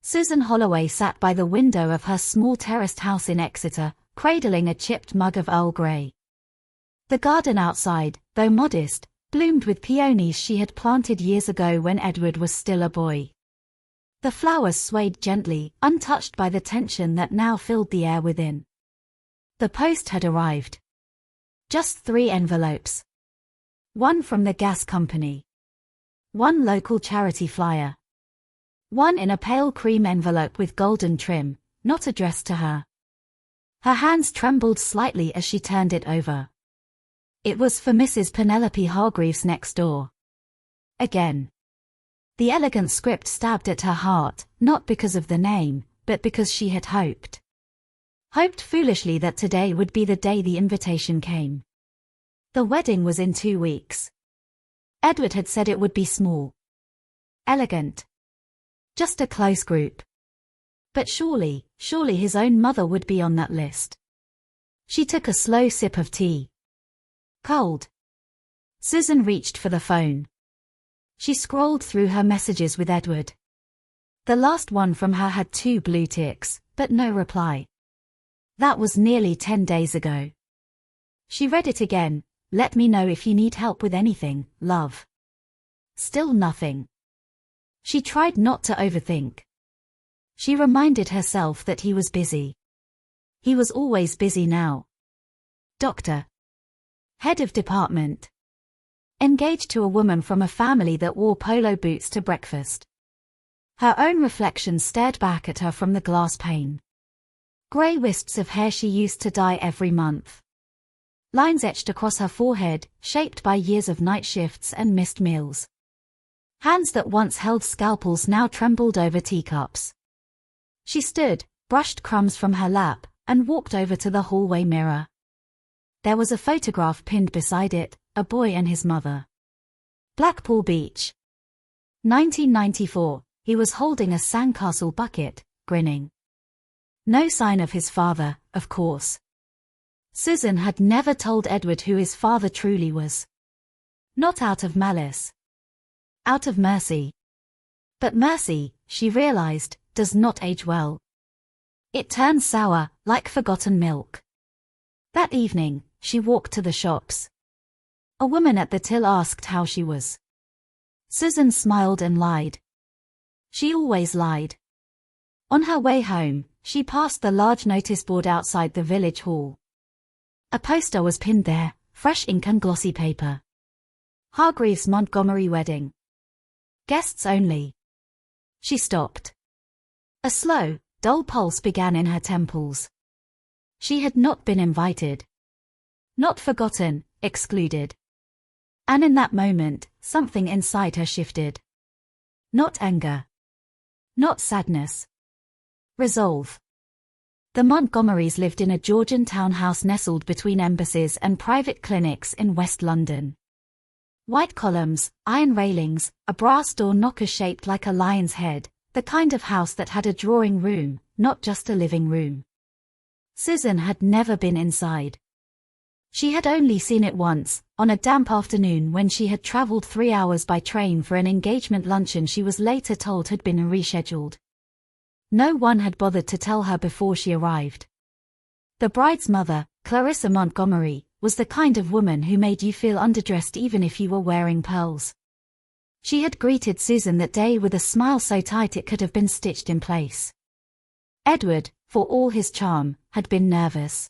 Susan Holloway sat by the window of her small terraced house in Exeter, cradling a chipped mug of Earl Grey. The garden outside, though modest, bloomed with peonies she had planted years ago when Edward was still a boy. The flowers swayed gently, untouched by the tension that now filled the air within. The post had arrived. Just 3 envelopes. One from the gas company. One local charity flyer. One in a pale cream envelope with golden trim, not addressed to her. Her hands trembled slightly as she turned it over. It was for Mrs. Penelope Hargreaves next door. Again. The elegant script stabbed at her heart, not because of the name, but because she had hoped. Hoped foolishly that today would be the day the invitation came. The wedding was in 2 weeks. Edward had said it would be small. Elegant. Just a close group. But surely his own mother would be on that list. She took a slow sip of tea. Cold. Susan reached for the phone. She scrolled through her messages with Edward. The last one from her had 2 blue ticks, but no reply. That was nearly 10 days ago. She read it again. Let me know if you need help with anything, love. Still nothing. She tried not to overthink. She reminded herself that he was busy. He was always busy now. Doctor. Head of department. Engaged to a woman from a family that wore polo boots to breakfast. Her own reflection stared back at her from the glass pane. Grey wisps of hair she used to dye every month. Lines etched across her forehead, shaped by years of night shifts and missed meals. Hands that once held scalpels now trembled over teacups. She stood, brushed crumbs from her lap, and walked over to the hallway mirror. There was a photograph pinned beside it, a boy and his mother. Blackpool Beach. 1994, he was holding a sandcastle bucket, grinning. No sign of his father, of course. Susan had never told Edward who his father truly was. Not out of malice. Out of mercy. But mercy, she realized, does not age well. It turns sour, like forgotten milk. That evening, she walked to the shops. A woman at the till asked how she was. Susan smiled and lied. She always lied. On her way home, she passed the large notice board outside the village hall. A poster was pinned there, fresh ink and glossy paper. Hargreaves Montgomery wedding. Guests only. She stopped. A slow, dull pulse began in her temples. She had not been invited. Not forgotten, excluded. And in that moment, something inside her shifted. Not anger. Not sadness. Resolve. The Montgomerys lived in a Georgian townhouse nestled between embassies and private clinics in West London. White columns, iron railings, a brass door knocker shaped like a lion's head, the kind of house that had a drawing room, not just a living room. Susan had never been inside. She had only seen it once, on a damp afternoon when she had travelled 3 hours by train for an engagement luncheon she was later told had been rescheduled. No one had bothered to tell her before she arrived. The bride's mother, Clarissa Montgomery, was the kind of woman who made you feel underdressed even if you were wearing pearls. She had greeted Susan that day with a smile so tight it could have been stitched in place. Edward, for all his charm, had been nervous.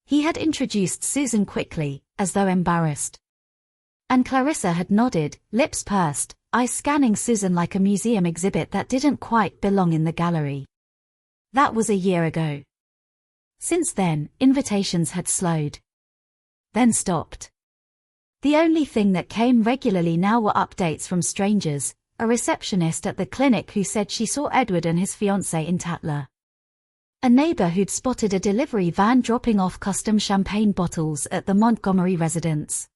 He had introduced Susan quickly, as though embarrassed. And Clarissa had nodded, lips pursed, eyes scanning Susan like a museum exhibit that didn't quite belong in the gallery. That was a year ago. Since then, invitations had slowed. Then stopped. The only thing that came regularly now were updates from strangers, a receptionist at the clinic who said she saw Edward and his fiancée in Tatler. A neighbor who'd spotted a delivery van dropping off custom champagne bottles at the Montgomery residence.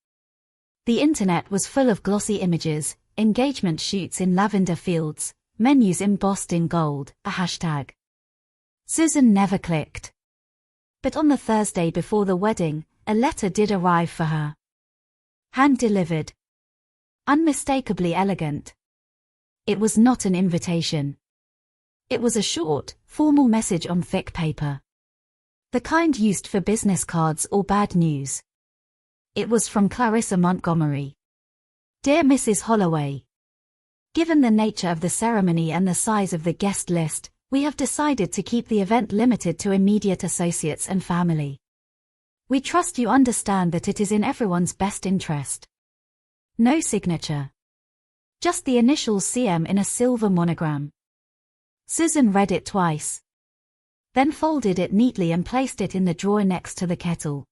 The internet was full of glossy images, engagement shoots in lavender fields, menus embossed in gold, a hashtag. Susan never clicked. But on the Thursday before the wedding, a letter did arrive for her. Hand-delivered. Unmistakably elegant. It was not an invitation. It was a short, formal message on thick paper. The kind used for business cards or bad news. It was from Clarissa Montgomery. Dear Mrs. Holloway. Given the nature of the ceremony and the size of the guest list, we have decided to keep the event limited to immediate associates and family. We trust you understand that it is in everyone's best interest. No signature. Just the initials CM in a silver monogram. Susan read it twice. Then folded it neatly and placed it in the drawer next to the kettle.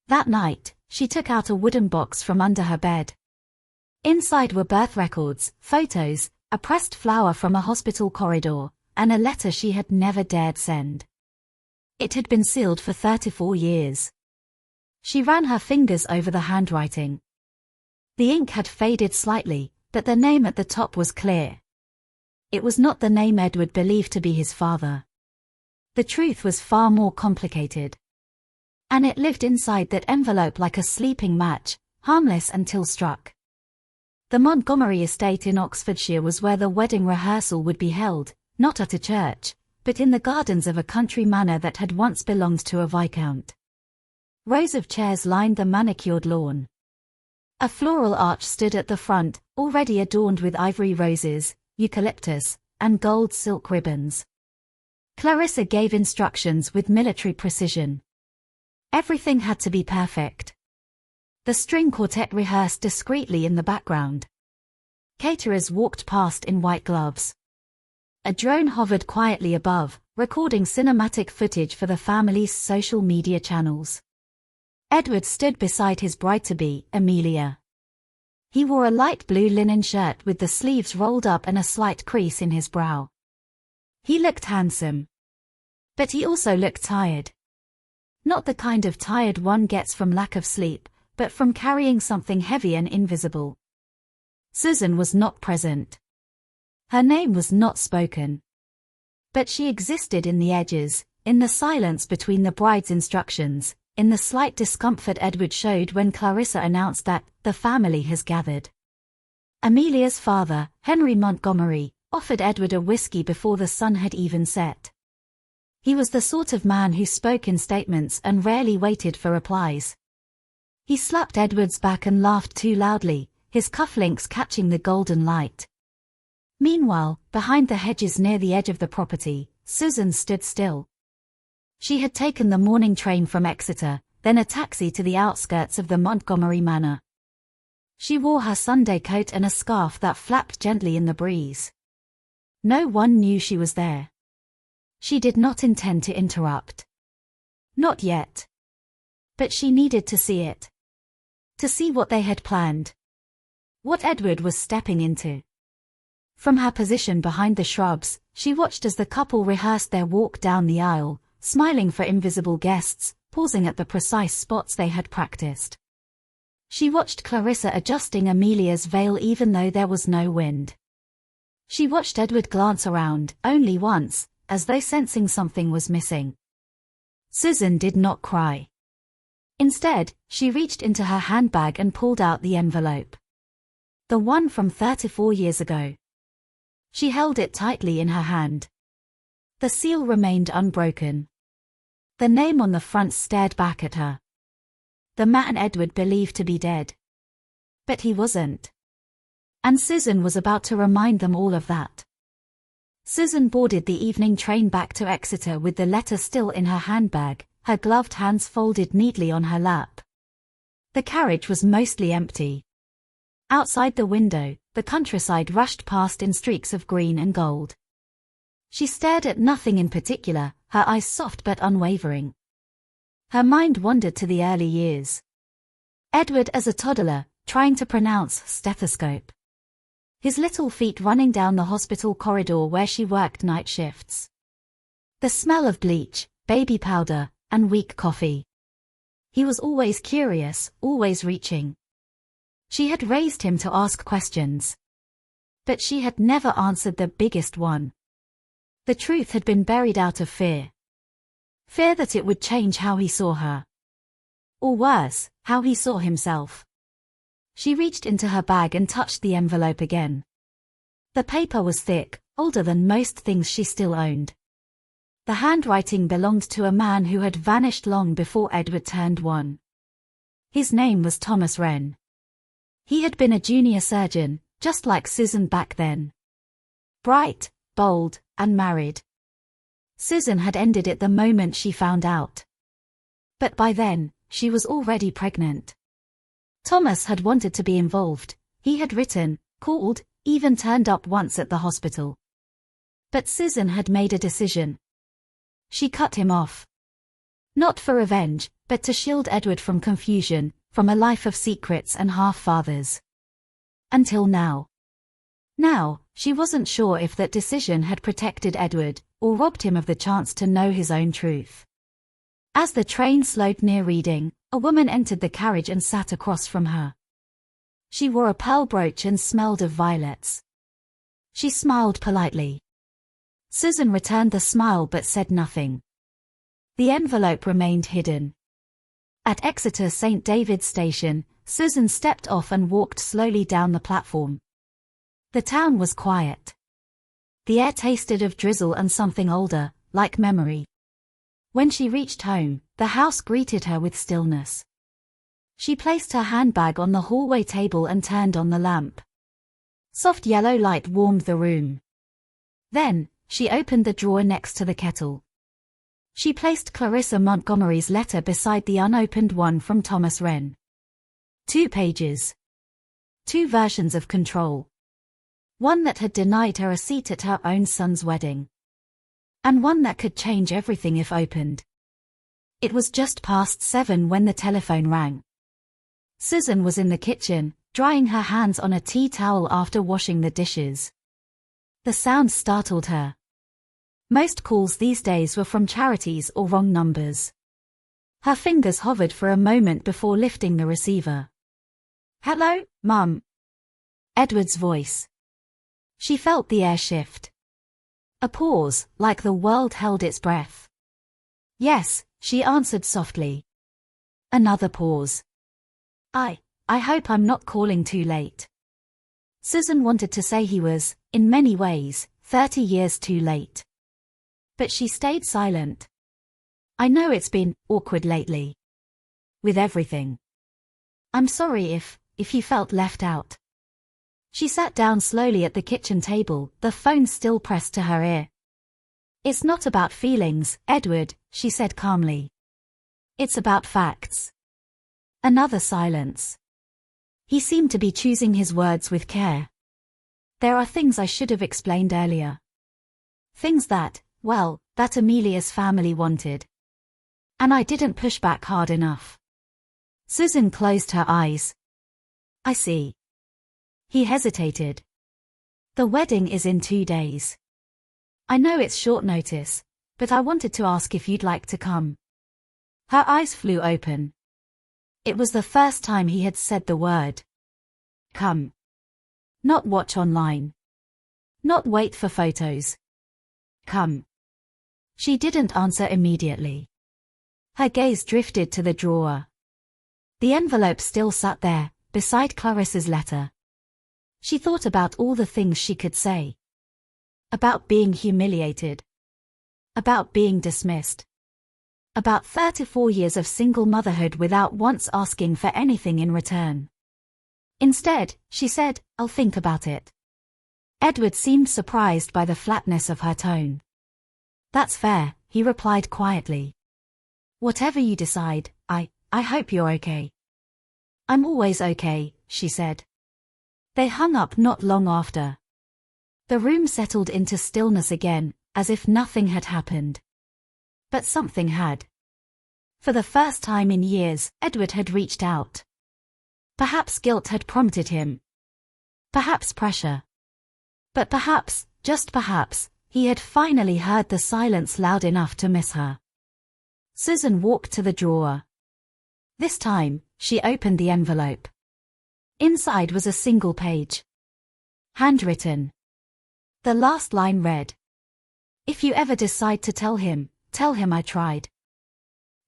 That night, she took out a wooden box from under her bed. Inside were birth records, photos, a pressed flower from a hospital corridor, and a letter she had never dared send. It had been sealed for 34 years. She ran her fingers over the handwriting. The ink had faded slightly, but the name at the top was clear. It was not the name Edward believed to be his father. The truth was far more complicated. And it lived inside that envelope like a sleeping match, harmless until struck. The Montgomery estate in Oxfordshire was where the wedding rehearsal would be held, not at a church, but in the gardens of a country manor that had once belonged to a viscount. Rows of chairs lined the manicured lawn. A floral arch stood at the front, already adorned with ivory roses, eucalyptus, and gold silk ribbons. Clarissa gave instructions with military precision. Everything had to be perfect. The string quartet rehearsed discreetly in the background. Caterers walked past in white gloves. A drone hovered quietly above, recording cinematic footage for the family's social media channels. Edward stood beside his bride-to-be, Amelia. He wore a light blue linen shirt with the sleeves rolled up and a slight crease in his brow. He looked handsome. But he also looked tired. Not the kind of tired one gets from lack of sleep, but from carrying something heavy and invisible. Susan was not present. Her name was not spoken. But she existed in the edges, in the silence between the bride's instructions, in the slight discomfort Edward showed when Clarissa announced that the family has gathered. Amelia's father, Henry Montgomery, offered Edward a whiskey before the sun had even set. He was the sort of man who spoke in statements and rarely waited for replies. He slapped Edward's back and laughed too loudly, his cufflinks catching the golden light. Meanwhile, behind the hedges near the edge of the property, Susan stood still. She had taken the morning train from Exeter, then a taxi to the outskirts of the Montgomery manor. She wore her Sunday coat and a scarf that flapped gently in the breeze. No one knew she was there. She did not intend to interrupt. Not yet. But she needed to see it. To see what they had planned. What Edward was stepping into. From her position behind the shrubs, she watched as the couple rehearsed their walk down the aisle, smiling for invisible guests, pausing at the precise spots they had practiced. She watched Clarissa adjusting Amelia's veil even though there was no wind. She watched Edward glance around, only once, as though sensing something was missing. Susan did not cry. Instead, she reached into her handbag and pulled out the envelope. The one from 34 years ago. She held it tightly in her hand. The seal remained unbroken. The name on the front stared back at her. The man Edward believed to be dead. But he wasn't. And Susan was about to remind them all of that. Susan boarded the evening train back to Exeter with the letter still in her handbag, her gloved hands folded neatly on her lap. The carriage was mostly empty. Outside the window, the countryside rushed past in streaks of green and gold. She stared at nothing in particular, her eyes soft but unwavering. Her mind wandered to the early years. Edward as a toddler, trying to pronounce stethoscope. His little feet running down the hospital corridor where she worked night shifts. The smell of bleach, baby powder, and weak coffee. He was always curious, always reaching. She had raised him to ask questions. But she had never answered the biggest one. The truth had been buried out of fear. Fear that it would change how he saw her. Or worse, how he saw himself. She reached into her bag and touched the envelope again. The paper was thick, older than most things she still owned. The handwriting belonged to a man who had vanished long before Edward turned 1. His name was Thomas Wren. He had been a junior surgeon, just like Susan back then. Bright, bold, and married. Susan had ended it the moment she found out. But by then, she was already pregnant. Thomas had wanted to be involved. He had written, called, even turned up once at the hospital. But Susan had made a decision. She cut him off. Not for revenge, but to shield Edward from confusion, from a life of secrets and half-fathers. Until now. Now, she wasn't sure if that decision had protected Edward, or robbed him of the chance to know his own truth. As the train slowed near Reading, a woman entered the carriage and sat across from her. She wore a pearl brooch and smelled of violets. She smiled politely. Susan returned the smile but said nothing. The envelope remained hidden. At Exeter St. David's Station, Susan stepped off and walked slowly down the platform. The town was quiet. The air tasted of drizzle and something older, like memory. When she reached home, the house greeted her with stillness. She placed her handbag on the hallway table and turned on the lamp. Soft yellow light warmed the room. Then, she opened the drawer next to the kettle. She placed Clarissa Montgomery's letter beside the unopened one from Thomas Wren. 2 pages. 2 versions of control. One that had denied her a seat at her own son's wedding. And one that could change everything if opened. It was just past 7 when the telephone rang. Susan was in the kitchen, drying her hands on a tea towel after washing the dishes. The sound startled her. Most calls these days were from charities or wrong numbers. Her fingers hovered for a moment before lifting the receiver. "Hello, Mum." Edward's voice. She felt the air shift. A pause, like the world held its breath. "Yes," she answered softly. Another pause. I hope I'm not calling too late." Susan wanted to say he was, in many ways, 30 years too late. But she stayed silent. "I know it's been awkward lately. With everything. I'm sorry if you felt left out." She sat down slowly at the kitchen table, the phone still pressed to her ear. "It's not about feelings, Edward," she said calmly. "It's about facts." Another silence. He seemed to be choosing his words with care. "There are things I should have explained earlier. Things that Amelia's family wanted. And I didn't push back hard enough." Susan closed her eyes. "I see." He hesitated. "The wedding is in 2 days. I know it's short notice, but I wanted to ask if you'd like to come." Her eyes flew open. It was the first time he had said the word. Come. Not watch online. Not wait for photos. Come. She didn't answer immediately. Her gaze drifted to the drawer. The envelope still sat there, beside Clarissa's letter. She thought about all the things she could say. About being humiliated. About being dismissed. About 34 years of single motherhood without once asking for anything in return. Instead, she said, "I'll think about it." Edward seemed surprised by the flatness of her tone. "That's fair," he replied quietly. "Whatever you decide, I hope you're okay." "I'm always okay," she said. They hung up not long after. The room settled into stillness again, as if nothing had happened. But something had. For the first time in years, Edward had reached out. Perhaps guilt had prompted him. Perhaps pressure. But perhaps, just perhaps, he had finally heard the silence loud enough to miss her. Susan walked to the drawer. This time, she opened the envelope. Inside was a single page. Handwritten. The last line read, "If you ever decide to tell him I tried."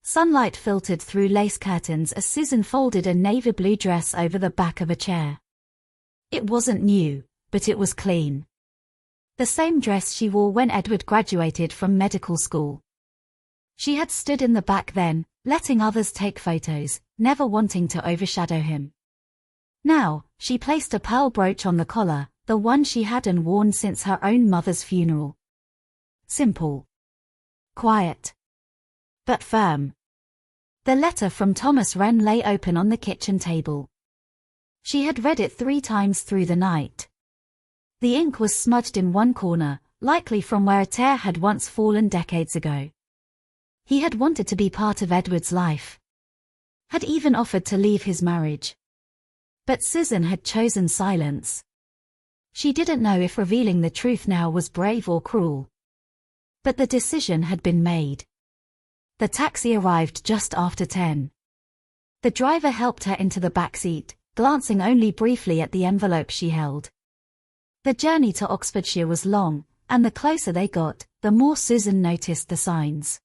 Sunlight filtered through lace curtains as Susan folded a navy blue dress over the back of a chair. It wasn't new, but it was clean. The same dress she wore when Edward graduated from medical school. She had stood in the back then, letting others take photos, never wanting to overshadow him. Now, she placed a pearl brooch on the collar, the one she hadn't worn since her own mother's funeral. Simple. Quiet. But firm. The letter from Thomas Wren lay open on the kitchen table. She had read it 3 times through the night. The ink was smudged in one corner, likely from where a tear had once fallen decades ago. He had wanted to be part of Edward's life. Had even offered to leave his marriage. But Susan had chosen silence. She didn't know if revealing the truth now was brave or cruel. But the decision had been made. The taxi arrived just after 10. The driver helped her into the back seat, glancing only briefly at the envelope she held. The journey to Oxfordshire was long, and the closer they got, the more Susan noticed the signs.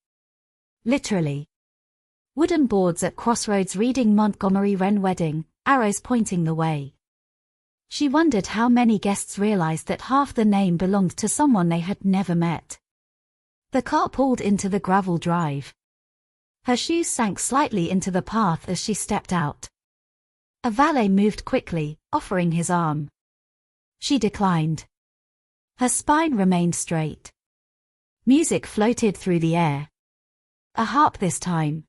Literally. Wooden boards at crossroads reading Montgomery Wren Wedding, arrows pointing the way. She wondered how many guests realized that half the name belonged to someone they had never met. The car pulled into the gravel drive. Her shoes sank slightly into the path as she stepped out. A valet moved quickly, offering his arm. She declined. Her spine remained straight. Music floated through the air. A harp this time.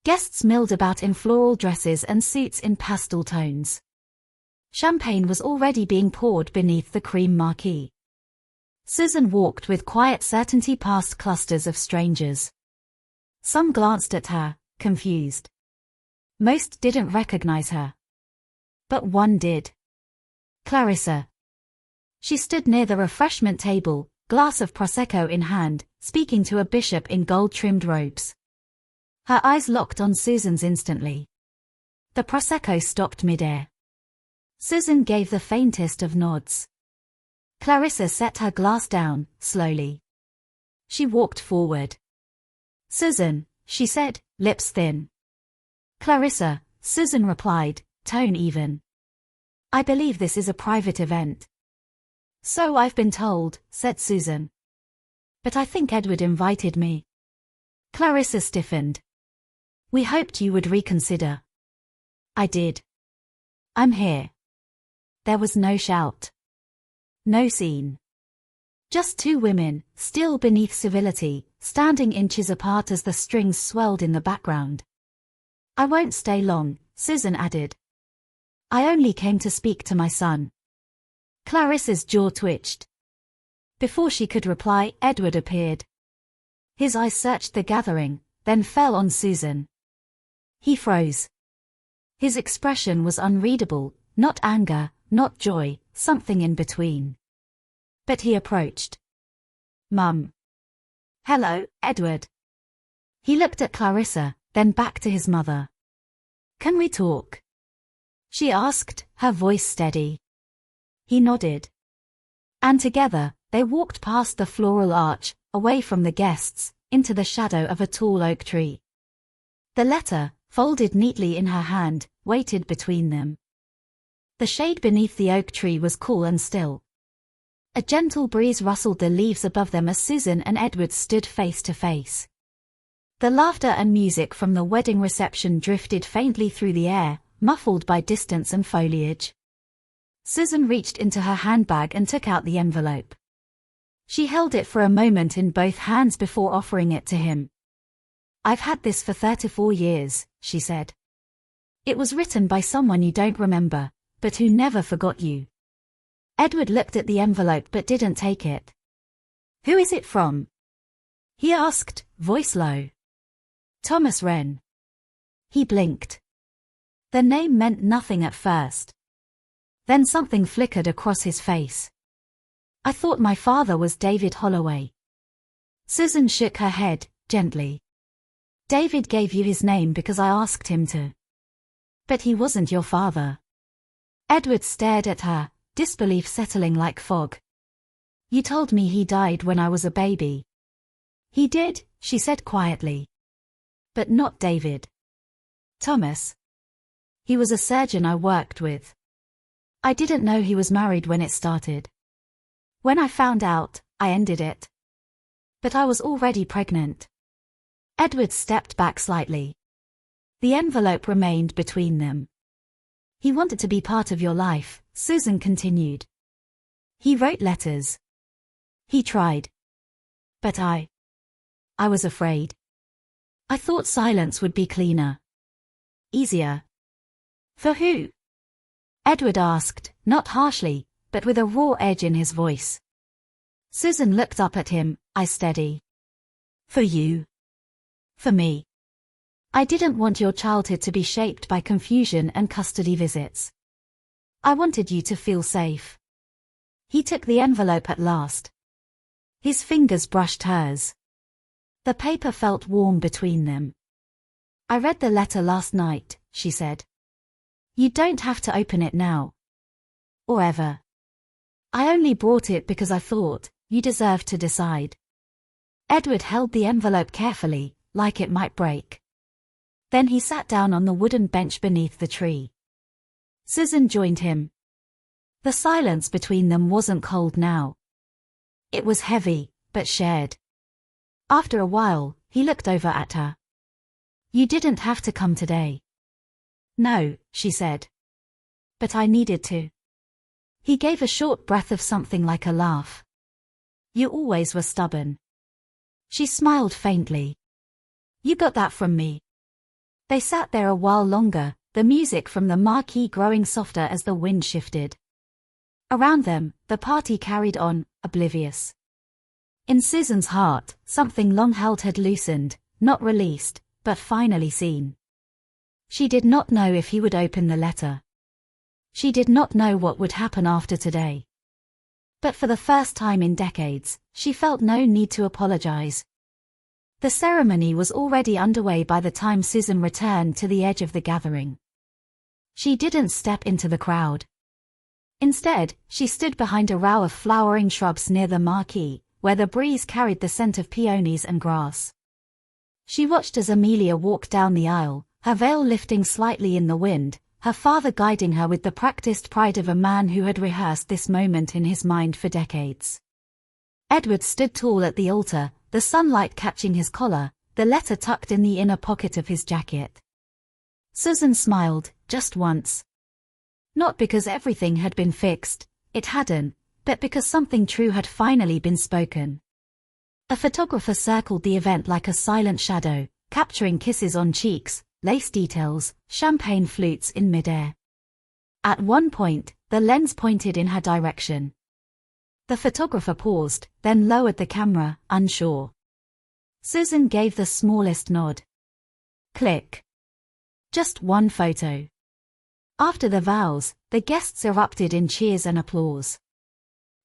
Guests milled about in floral dresses and suits in pastel tones. Champagne was already being poured beneath the cream marquee. Susan walked with quiet certainty past clusters of strangers. Some glanced at her, confused. Most didn't recognize her. But one did. Clarissa. She stood near the refreshment table, glass of Prosecco in hand, speaking to a bishop in gold-trimmed robes. Her eyes locked on Susan's instantly. The Prosecco stopped mid-air. Susan gave the faintest of nods. Clarissa set her glass down, slowly. She walked forward. Susan, she said, lips thin. Clarissa, Susan replied, tone even. I believe this is a private event. So I've been told, said Susan. But I think Edward invited me. Clarissa stiffened. We hoped you would reconsider. I did. I'm here. There was no shout. No scene. Just 2 women, still beneath civility, standing inches apart as the strings swelled in the background. I won't stay long, Susan added. I only came to speak to my son. Clarissa's jaw twitched. Before she could reply, Edward appeared. His eyes searched the gathering, then fell on Susan. He froze. His expression was unreadable, not anger, not joy, something in between. But he approached. Mum. Hello, Edward. He looked at Clarissa, then back to his mother. Can we talk? She asked, her voice steady. He nodded. And together, they walked past the floral arch, away from the guests, into the shadow of a tall oak tree. The letter, folded neatly in her hand, waited between them. The shade beneath the oak tree was cool and still. A gentle breeze rustled the leaves above them as Susan and Edward stood face to face. The laughter and music from the wedding reception drifted faintly through the air, muffled by distance and foliage. Susan reached into her handbag and took out the envelope. She held it for a moment in both hands before offering it to him. I've had this for 34 years, she said. It was written by someone you don't remember, but who never forgot you. Edward looked at the envelope but didn't take it. Who is it from? He asked, voice low. Thomas Wren. He blinked. The name meant nothing at first. Then something flickered across his face. I thought my father was David Holloway. Susan shook her head, gently. David gave you his name because I asked him to. But he wasn't your father. Edward stared at her, disbelief settling like fog. You told me he died when I was a baby. He did, she said quietly. But not David. Thomas. He was a surgeon I worked with. I didn't know he was married when it started. When I found out, I ended it. But I was already pregnant. Edward stepped back slightly. The envelope remained between them. He wanted to be part of your life, Susan continued. He wrote letters. He tried. But I was afraid. I thought silence would be cleaner. Easier. For who? Edward asked, not harshly, but with a raw edge in his voice. Susan looked up at him, eyes steady. For you. For me. I didn't want your childhood to be shaped by confusion and custody visits. I wanted you to feel safe. He took the envelope at last. His fingers brushed hers. The paper felt warm between them. I read the letter last night, she said. You don't have to open it now. Or ever. I only brought it because I thought you deserved to decide. Edward held the envelope carefully, like it might break. Then he sat down on the wooden bench beneath the tree. Susan joined him. The silence between them wasn't cold now. It was heavy, but shared. After a while, he looked over at her. You didn't have to come today. No, she said. But I needed to. He gave a short breath of something like a laugh. You always were stubborn. She smiled faintly. You got that from me. They sat there a while longer, the music from the marquee growing softer as the wind shifted. Around them, the party carried on, oblivious. In Susan's heart, something long held had loosened, not released, but finally seen. She did not know if he would open the letter. She did not know what would happen after today. But for the first time in decades, she felt no need to apologize. The ceremony was already underway by the time Susan returned to the edge of the gathering. She didn't step into the crowd. Instead, she stood behind a row of flowering shrubs near the marquee, where the breeze carried the scent of peonies and grass. She watched as Amelia walked down the aisle, her veil lifting slightly in the wind, her father guiding her with the practiced pride of a man who had rehearsed this moment in his mind for decades. Edward stood tall at the altar, the sunlight catching his collar, the letter tucked in the inner pocket of his jacket. Susan smiled, just once. Not because everything had been fixed, it hadn't, but because something true had finally been spoken. A photographer circled the event like a silent shadow, capturing kisses on cheeks, lace details, champagne flutes in midair. At one point, the lens pointed in her direction. The photographer paused, then lowered the camera, unsure. Susan gave the smallest nod. Click. Just one photo. After the vows, the guests erupted in cheers and applause.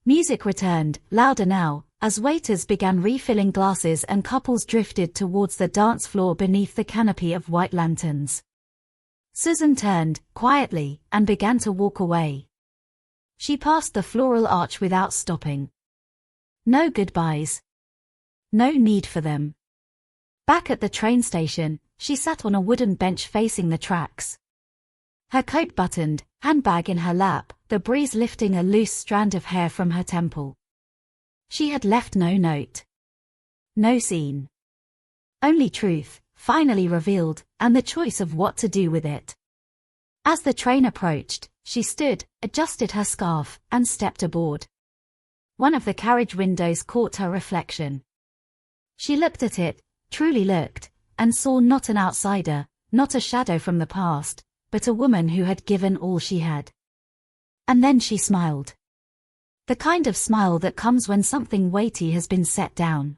Music returned, louder now, as waiters began refilling glasses and couples drifted towards the dance floor beneath the canopy of white lanterns. Susan turned, quietly, and began to walk away. She passed the floral arch without stopping. No goodbyes. No need for them. Back at the train station, she sat on a wooden bench facing the tracks. Her coat buttoned, handbag in her lap, the breeze lifting a loose strand of hair from her temple. She had left no note. No scene. Only truth, finally revealed, and the choice of what to do with it. As the train approached, she stood, adjusted her scarf, and stepped aboard. One of the carriage windows caught her reflection. She looked at it, truly looked, and saw not an outsider, not a shadow from the past, but a woman who had given all she had. And then she smiled. The kind of smile that comes when something weighty has been set down.